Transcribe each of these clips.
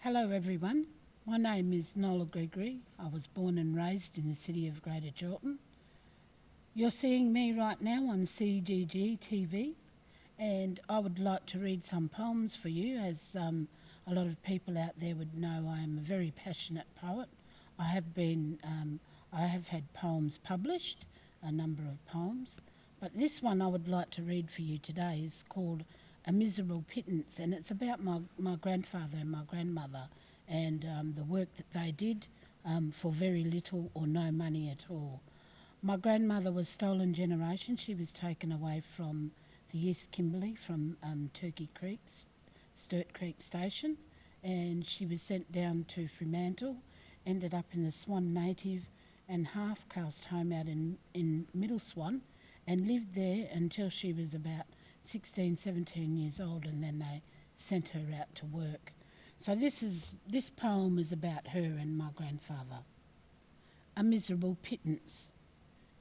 Hello everyone, my name is Nola Gregory. I was born and raised in the city of Greater Chiltern. You're seeing me right now on CGG TV, and I would like to read some poems for you. As a lot of people out there would know, I am a very passionate poet. I have had poems published, a number of poems, but this one I would like to read for you today is called A Miserable Pittance, and it's about my grandfather and my grandmother and the work that they did for very little or no money at all. My grandmother was stolen generation. She was taken away from the East Kimberley, from Sturt Creek Station, and she was sent down to Fremantle, ended up in the Swan Native and half caste home out in Middle Swan, and lived there until she was about 16, 17 years old, and then they sent her out to work. So this poem is about her and my grandfather. A miserable pittance.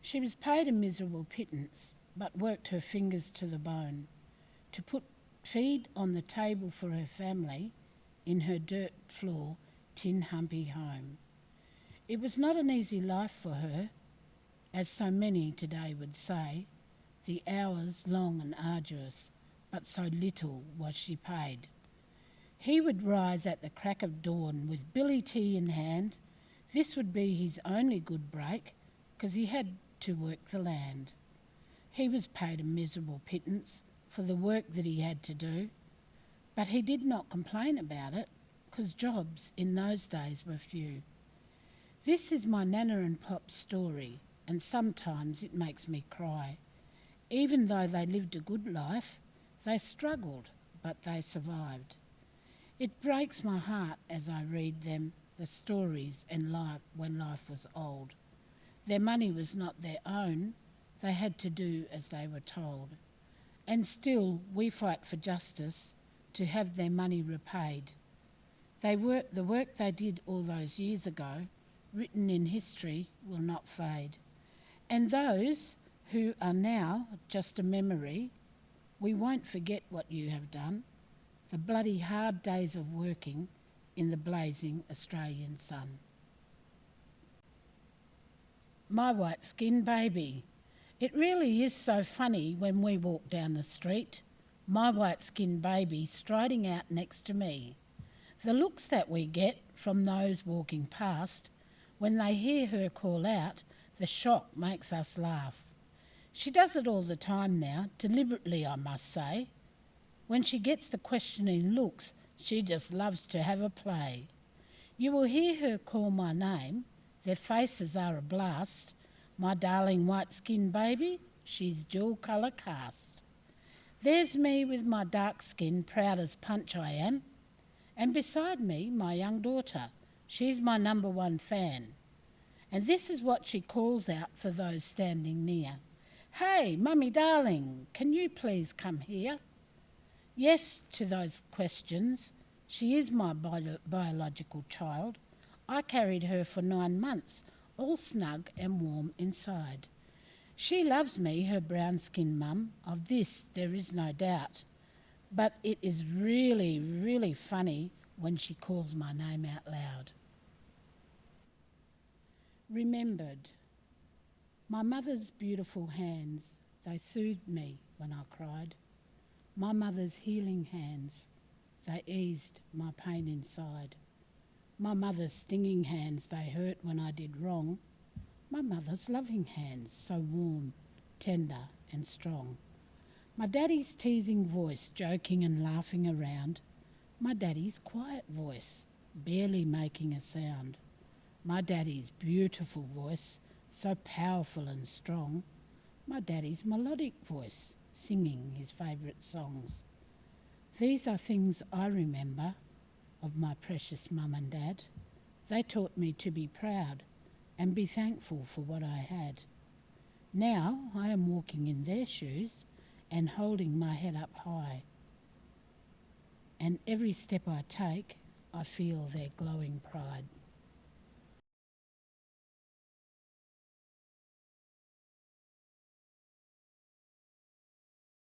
She was paid a miserable pittance, but worked her fingers to the bone to put feed on the table for her family in her dirt floor, tin humpy home. It was not an easy life for her, as so many today would say, the hours long and arduous, but so little was she paid. He would rise at the crack of dawn with billy tea in hand. This would be his only good break, 'cause he had to work the land. He was paid a miserable pittance for the work that he had to do, but he did not complain about it, 'cause jobs in those days were few. This is my Nana and Pop's story, and sometimes it makes me cry. Even though they lived a good life, they struggled, but they survived. It breaks my heart as I read them, the stories and life when life was old. Their money was not their own, they had to do as they were told. And still we fight for justice to have their money repaid. The work they did all those years ago, written in history, will not fade. And those who are now just a memory, we won't forget what you have done, the bloody hard days of working in the blazing Australian sun. My white skin baby. It really is so funny when we walk down the street, my white skin baby striding out next to me. The looks that we get from those walking past, when they hear her call out, the shock makes us laugh. She does it all the time now, deliberately I must say. When she gets the questioning looks, she just loves to have a play. You will hear her call my name, their faces are a blast. My darling white skin baby, she's dual colour cast. There's me with my dark skin, proud as punch I am. And beside me, my young daughter, she's my number one fan. And this is what she calls out for those standing near. Hey, mummy darling, can you please come here? Yes to those questions. She is my biological child. I carried her for 9 months, all snug and warm inside. She loves me, her brown-skinned mum, of this there is no doubt. But it is really, really funny when she calls my name out loud. Remembered. My mother's beautiful hands, they soothed me when I cried. My mother's healing hands, they eased my pain inside. My mother's stinging hands, they hurt when I did wrong. My mother's loving hands, so warm, tender and strong. My daddy's teasing voice, joking and laughing around. My daddy's quiet voice, barely making a sound. My daddy's beautiful voice, so powerful and strong. My daddy's melodic voice, singing his favourite songs. These are things I remember of my precious mum and dad. They taught me to be proud and be thankful for what I had. Now I am walking in their shoes and holding my head up high. And every step I take, I feel their glowing pride.